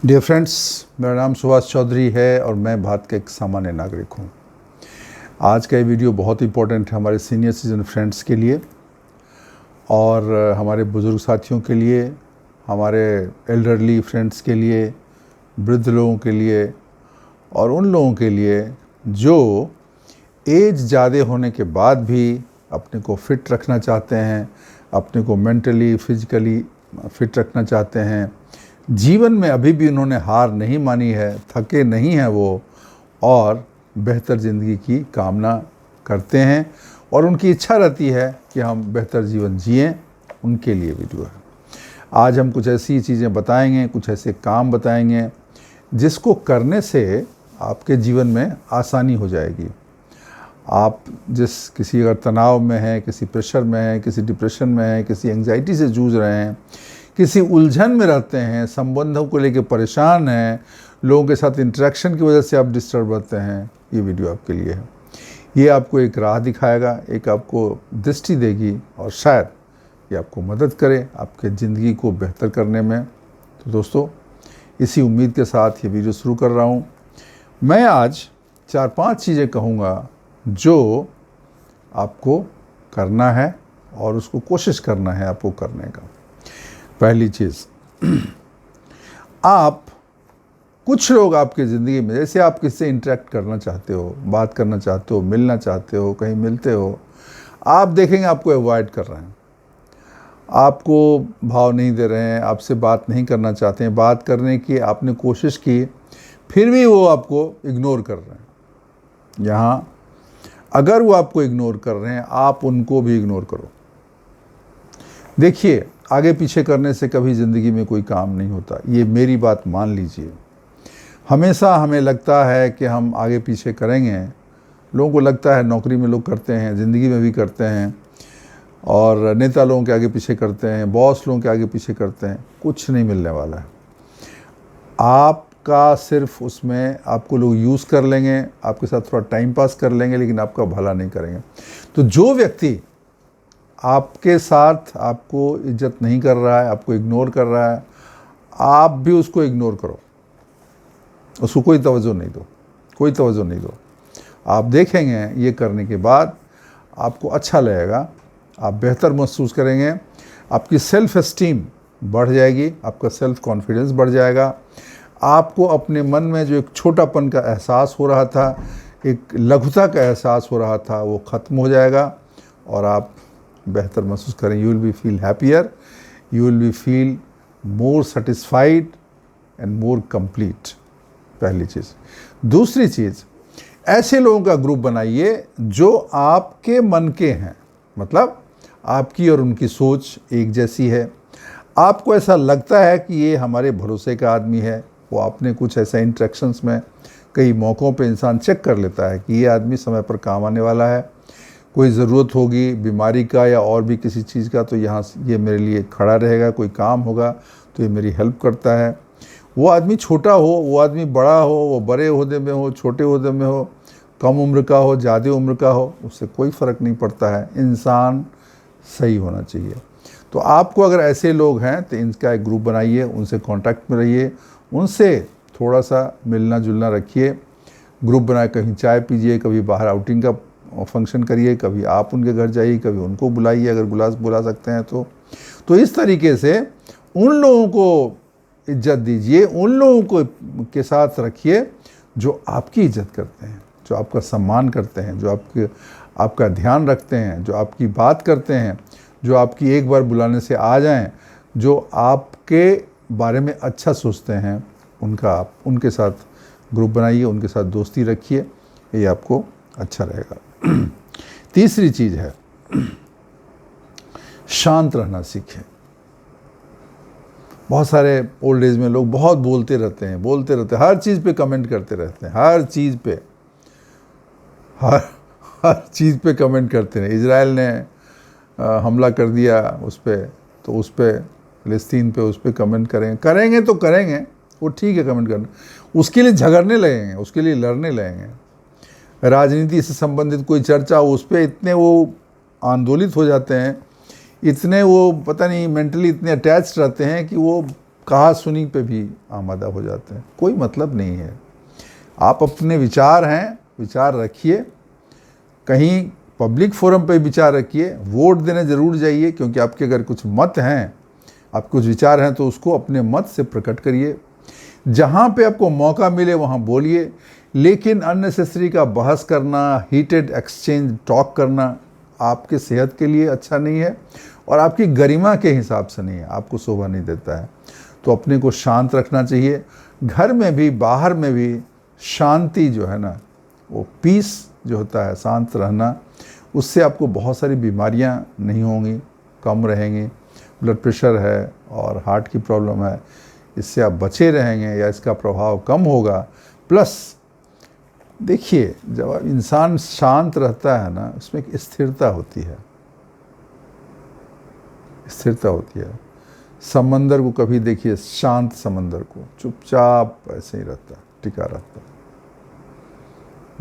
Dear friends, मेरा नाम सुभाष चौधरी है और मैं भारत का एक सामान्य नागरिक हूँ। आज का ये वीडियो बहुत इंपॉर्टेंट है हमारे सीनियर सिटीजन फ्रेंड्स के लिए और हमारे बुज़ुर्ग साथियों के लिए, हमारे एल्डरली फ्रेंड्स के लिए, वृद्ध लोगों के लिए और उन लोगों के लिए जो एज ज़्यादा होने के बाद भी अपने को फिट रखना चाहते हैं, अपने को मेंटली फिजिकली फिट रखना चाहते हैं। जीवन में अभी भी उन्होंने हार नहीं मानी है, थके नहीं हैं वो, और बेहतर ज़िंदगी की कामना करते हैं और उनकी इच्छा रहती है कि हम बेहतर जीवन जिएं। उनके लिए वीडियो है। आज हम कुछ ऐसी चीज़ें बताएंगे, कुछ ऐसे काम बताएंगे जिसको करने से आपके जीवन में आसानी हो जाएगी। आप किसी अगर तनाव में हैं, किसी प्रेशर में हैं, किसी डिप्रेशन में हैं, किसी एंग्जाइटी से जूझ रहे हैं, किसी उलझन में रहते हैं, संबंधों को लेकर परेशान हैं, लोगों के साथ इंटरेक्शन की वजह से आप डिस्टर्ब रहते हैं, ये वीडियो आपके लिए है। ये आपको एक राह दिखाएगा, एक आपको दृष्टि देगी और शायद ये आपको मदद करे आपके ज़िंदगी को बेहतर करने में। तो दोस्तों, इसी उम्मीद के साथ ये वीडियो शुरू कर रहा हूँ। मैं आज 4-5 चीज़ें कहूँगा जो आपको करना है और उसको कोशिश करना है आपको करने का। पहली चीज़, आप कुछ लोग आपकी ज़िंदगी में, जैसे आप किससे इंटरेक्ट करना चाहते हो, बात करना चाहते हो, मिलना चाहते हो, कहीं मिलते हो, आप देखेंगे आपको अवॉइड कर रहे हैं, आपको भाव नहीं दे रहे हैं, आपसे बात नहीं करना चाहते हैं, बात करने की आपने कोशिश की फिर भी वो आपको इग्नोर कर रहे हैं। यहाँ अगर वो आपको इग्नोर कर रहे हैं, आप उनको भी इग्नोर करो। देखिए, आगे पीछे करने से कभी ज़िंदगी में कोई काम नहीं होता, ये मेरी बात मान लीजिए। हमेशा हमें लगता है कि हम आगे पीछे करेंगे, लोगों को लगता है, नौकरी में लोग करते हैं, ज़िंदगी में भी करते हैं, और नेता लोगों के आगे पीछे करते हैं, बॉस लोगों के आगे पीछे करते हैं, कुछ नहीं मिलने वाला है। आपका सिर्फ उसमें आपको लोग यूज़ कर लेंगे, आपके साथ थोड़ा टाइम पास कर लेंगे, लेकिन आपका भला नहीं करेंगे। तो जो व्यक्ति आपके साथ आपको इज्जत नहीं कर रहा है, आपको इग्नोर कर रहा है, आप भी उसको इग्नोर करो, उसको कोई तवज्जो नहीं दो, कोई तवज्जो नहीं दो। आप देखेंगे ये करने के बाद आपको अच्छा लगेगा, आप बेहतर महसूस करेंगे, आपकी सेल्फ एस्टीम बढ़ जाएगी, आपका सेल्फ कॉन्फिडेंस बढ़ जाएगा, आपको अपने मन में जो एक छोटापन का एहसास हो रहा था, एक लघुता का एहसास हो रहा था, वो ख़त्म हो जाएगा और आप बेहतर महसूस करें। You will be feel happier, you will be feel more satisfied and more complete. पहली चीज़। दूसरी चीज़, ऐसे लोगों का ग्रुप बनाइए जो आपके मन के हैं, मतलब आपकी और उनकी सोच एक जैसी है। आपको ऐसा लगता है कि ये हमारे भरोसे का आदमी है। वो आपने कुछ ऐसा इंटरेक्शंस में कई मौक़ों पे इंसान चेक कर लेता है कि ये आदमी समय पर काम आने वाला है, कोई ज़रूरत होगी बीमारी का या और भी किसी चीज़ का तो यहाँ ये मेरे लिए खड़ा रहेगा, कोई काम होगा तो ये मेरी हेल्प करता है। वो आदमी छोटा हो, वो आदमी बड़ा हो, वो बड़े ओहदे में हो, छोटे ओहदे में हो, कम उम्र का हो, ज़्यादा उम्र का हो, उससे कोई फ़र्क नहीं पड़ता है। इंसान सही होना चाहिए। तो आपको अगर ऐसे लोग हैं तो इनका एक ग्रुप बनाइए, उनसे कांटेक्ट में रहिए, उनसे थोड़ा सा मिलना जुलना रखिए, ग्रुप बनाए, कहीं चाय पीजिए, कभी बाहर आउटिंग का फंक्शन करिए, कभी आप उनके घर जाइए, कभी उनको बुलाइए अगर बुला सकते हैं तो इस तरीके से उन लोगों को इज्जत दीजिए, उन लोगों को के साथ रखिए जो आपकी इज्जत करते हैं, जो आपका सम्मान करते हैं, जो आपका ध्यान रखते हैं, जो आपकी बात करते हैं, जो आपकी एक बार बुलाने से आ जाएं, जो आपके बारे में अच्छा सोचते हैं, उनके साथ ग्रुप बनाइए, उनके साथ दोस्ती रखिए, ये आपको अच्छा रहेगा। तीसरी चीज़ है, शांत रहना सीखें। बहुत सारे ओल्ड एज में लोग बहुत बोलते रहते हैं, हर चीज़ पे कमेंट करते रहते हैं, हर चीज़ पे कमेंट करते हैं। इजराइल ने हमला कर दिया उस पर, तो उस पर फ़लस्तीन पे उस पर कमेंट करेंगे तो करेंगे, वो ठीक है कमेंट करना, उसके लिए झगड़ने लगेंगे, उसके लिए लड़ने लगेंगे। राजनीति से संबंधित कोई चर्चा हो, उस पर इतने वो आंदोलित हो जाते हैं, इतने वो पता नहीं मेंटली इतने अटैच्ड रहते हैं कि वो कहा सुनी पे भी आमादा हो जाते हैं। कोई मतलब नहीं है। आप अपने विचार हैं, विचार रखिए, कहीं पब्लिक फोरम पे विचार रखिए, वोट देने ज़रूर जाइए, क्योंकि आपके अगर कुछ मत हैं, आप कुछ विचार हैं, तो उसको अपने मत से प्रकट करिए। जहाँ पे आपको मौका मिले वहाँ बोलिए, लेकिन अननेसेसरी का बहस करना, हीटेड एक्सचेंज टॉक करना आपके सेहत के लिए अच्छा नहीं है और आपकी गरिमा के हिसाब से नहीं है, आपको शोभा नहीं देता है। तो अपने को शांत रखना चाहिए, घर में भी बाहर में भी शांति जो है ना, वो पीस जो होता है, शांत रहना, उससे आपको बहुत सारी बीमारियां नहीं होंगी, कम रहेंगी। ब्लड प्रेशर है और हार्ट की प्रॉब्लम है, इससे आप बचे रहेंगे या इसका प्रभाव कम होगा। प्लस देखिए, जब इंसान शांत रहता है ना, उसमें एक स्थिरता होती है, स्थिरता होती है। समंदर को कभी देखिए, शांत समंदर को, चुपचाप ऐसे ही रहता है, टिका रहता है।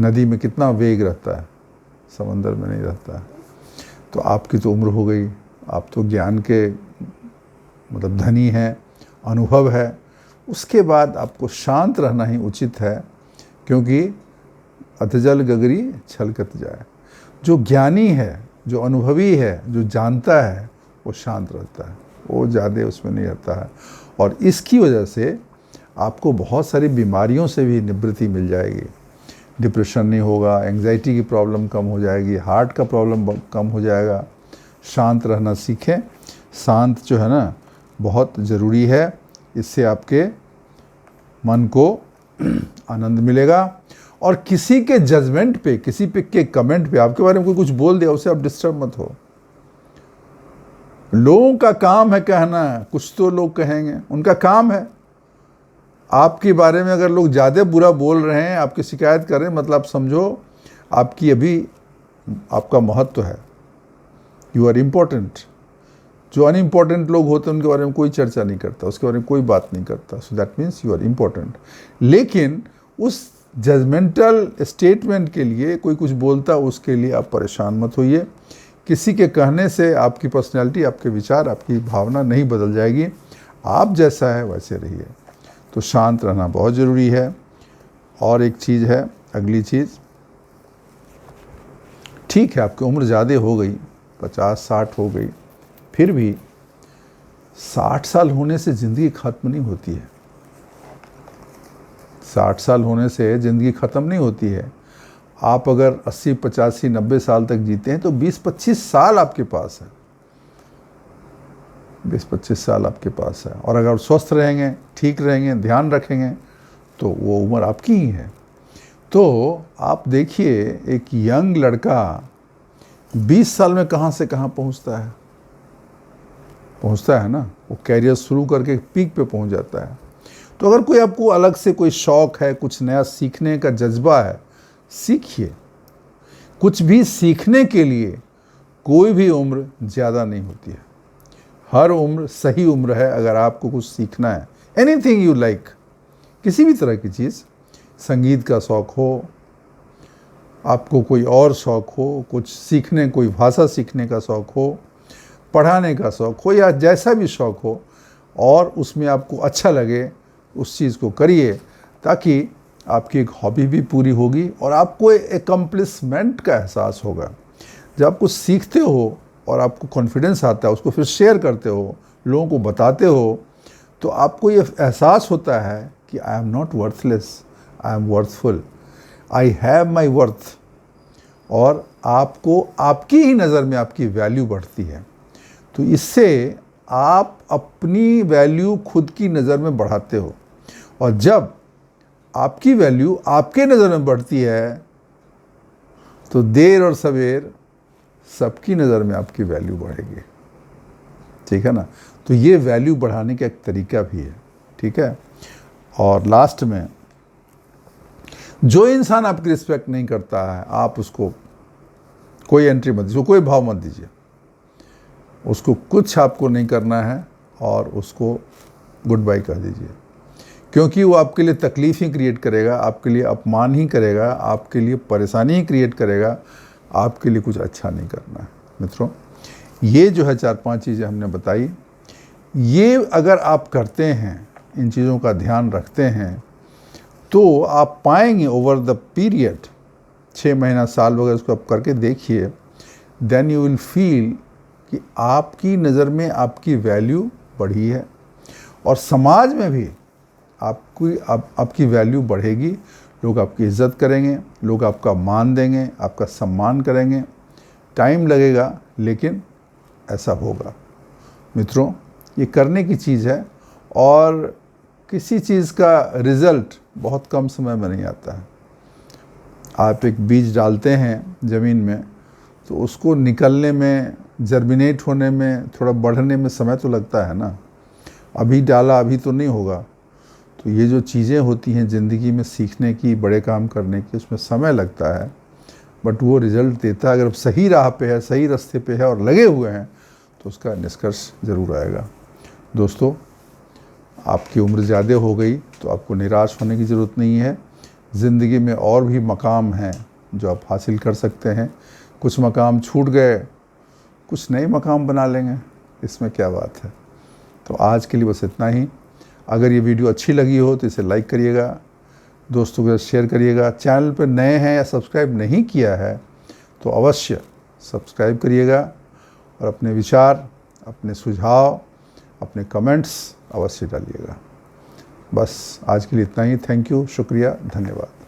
नदी में कितना वेग रहता है, समंदर में नहीं रहता है। तो आपकी तो उम्र हो गई, आप तो ज्ञान के मतलब धनी हैं, अनुभव है, उसके बाद आपको शांत रहना ही उचित है, क्योंकि अतजल गगरी छलकत जाए। जो ज्ञानी है, जो अनुभवी है, जो जानता है, वो शांत रहता है, वो ज़्यादा उसमें नहीं रहता है। और इसकी वजह से आपको बहुत सारी बीमारियों से भी निवृत्ति मिल जाएगी। डिप्रेशन नहीं होगा, एंग्जाइटी की प्रॉब्लम कम हो जाएगी, हार्ट का प्रॉब्लम कम हो जाएगा। शांत रहना सीखें। शांत जो है ना, बहुत ज़रूरी है, इससे आपके मन को आनंद मिलेगा। और किसी के जजमेंट पे, किसी पे के कमेंट पे, आपके बारे में कोई कुछ बोल दिया, उससे आप डिस्टर्ब मत हो। लोगों का काम है कहना, कुछ तो लोग कहेंगे, उनका काम है। आपके बारे में अगर लोग ज़्यादा बुरा बोल रहे हैं, आपकी शिकायत कर रहे हैं, मतलब समझो आपकी अभी आपका महत्व है, यू आर इम्पोर्टेंट। जो अनइम्पॉर्टेंट लोग होते हैं उनके बारे में कोई चर्चा नहीं करता, उसके बारे में कोई बात नहीं करता। So that means you are important. लेकिन उस जजमेंटल स्टेटमेंट के लिए कोई कुछ बोलता, उसके लिए आप परेशान मत होइए। किसी के कहने से आपकी पर्सनैलिटी, आपके विचार, आपकी भावना नहीं बदल जाएगी। आप जैसा है वैसे रहिए। तो शांत रहना बहुत ज़रूरी है। और एक चीज़ है, अगली चीज़, ठीक है आपकी उम्र ज़्यादा हो गई, 50-60 हो गई, फिर भी 60 साल होने से ज़िंदगी ख़त्म नहीं होती है। 60 साल होने से ज़िंदगी ख़त्म नहीं होती है। आप अगर 80, 85, 90 साल तक जीते हैं तो 20-25 साल आपके पास है, 20-25 साल आपके पास है। और अगर स्वस्थ रहेंगे, ठीक रहेंगे, ध्यान रखेंगे, तो वो उम्र आपकी ही है। तो आप देखिए, एक यंग लड़का 20 साल में कहाँ से कहाँ पहुँचता है ना, वो कैरियर शुरू करके पीक पे पहुँच जाता है। तो अगर कोई आपको अलग से कोई शौक़ है, कुछ नया सीखने का जज्बा है, सीखिए। कुछ भी सीखने के लिए कोई भी उम्र ज़्यादा नहीं होती है, हर उम्र सही उम्र है। अगर आपको कुछ सीखना है, एनीथिंग यू लाइक, किसी भी तरह की चीज़, संगीत का शौक़ हो, आपको कोई और शौक़ हो, कुछ सीखने, कोई भाषा सीखने का शौक़ हो, पढ़ाने का शौक़ हो, या जैसा भी शौक़ हो, और उसमें आपको अच्छा लगे, उस चीज़ को करिए, ताकि आपकी एक हॉबी भी पूरी होगी और आपको एकम्प्लिशमेंट का एहसास होगा। जब आप कुछ सीखते हो और आपको कॉन्फिडेंस आता है, उसको फिर शेयर करते हो, लोगों को बताते हो, तो आपको ये एहसास होता है कि I am not worthless, I am worthful, I have my worth. और आपको आपकी ही नज़र में आपकी वैल्यू बढ़ती है। तो इससे आप अपनी वैल्यू खुद की नज़र में बढ़ाते हो, और जब आपकी वैल्यू आपके नज़र में बढ़ती है, तो देर और सवेर सबकी नज़र में आपकी वैल्यू बढ़ेगी। ठीक है ना। तो ये वैल्यू बढ़ाने का एक तरीका भी है। ठीक है। और लास्ट में, जो इंसान आपकी रिस्पेक्ट नहीं करता है, आप उसको कोई एंट्री मत दीजिए, कोई भाव मत दीजिए, उसको कुछ आपको नहीं करना है, और उसको गुड बाय कह दीजिए। क्योंकि वो आपके लिए तकलीफ़ ही क्रिएट करेगा, आपके लिए अपमान ही करेगा, आपके लिए परेशानी ही क्रिएट करेगा, आपके लिए कुछ अच्छा नहीं करना है। मित्रों, ये जो है 4-5 चीज़ें हमने बताई, ये अगर आप करते हैं इन चीज़ों का ध्यान रखते हैं तो आप पाएंगे ओवर द पीरियड 6 महीना साल वगैरह उसको आप करके देखिए, देन यू विल फील कि आपकी नज़र में आपकी वैल्यू बढ़ी है और समाज में भी आपकी वैल्यू बढ़ेगी। लोग आपकी इज़्ज़त करेंगे, लोग आपका मान देंगे, आपका सम्मान करेंगे। टाइम लगेगा लेकिन ऐसा होगा। मित्रों, ये करने की चीज़ है और किसी चीज़ का रिज़ल्ट बहुत कम समय में नहीं आता है। आप एक बीज डालते हैं ज़मीन में तो उसको निकलने में, जर्मिनेट होने में, थोड़ा बढ़ने में समय तो लगता है ना। अभी डाला अभी तो नहीं होगा। तो ये जो चीज़ें होती हैं ज़िंदगी में सीखने की, बड़े काम करने की, उसमें समय लगता है बट वो रिज़ल्ट देता है। अगर आप सही राह पे है, सही रास्ते पे है और लगे हुए हैं तो उसका निष्कर्ष ज़रूर आएगा। दोस्तों, आपकी उम्र ज़्यादा हो गई तो आपको निराश होने की ज़रूरत नहीं है। ज़िंदगी में और भी मकाम हैं जो आप हासिल कर सकते हैं। कुछ मकाम छूट गए, कुछ नए मकाम बना लेंगे, इसमें क्या बात है। तो आज के लिए बस इतना ही। अगर ये वीडियो अच्छी लगी हो तो इसे लाइक करिएगा, दोस्तों के साथ शेयर करिएगा। चैनल पर नए हैं या सब्सक्राइब नहीं किया है तो अवश्य सब्सक्राइब करिएगा और अपने विचार, अपने सुझाव, अपने कमेंट्स अवश्य डालिएगा। बस आज के लिए इतना ही। थैंक यू, शुक्रिया, धन्यवाद।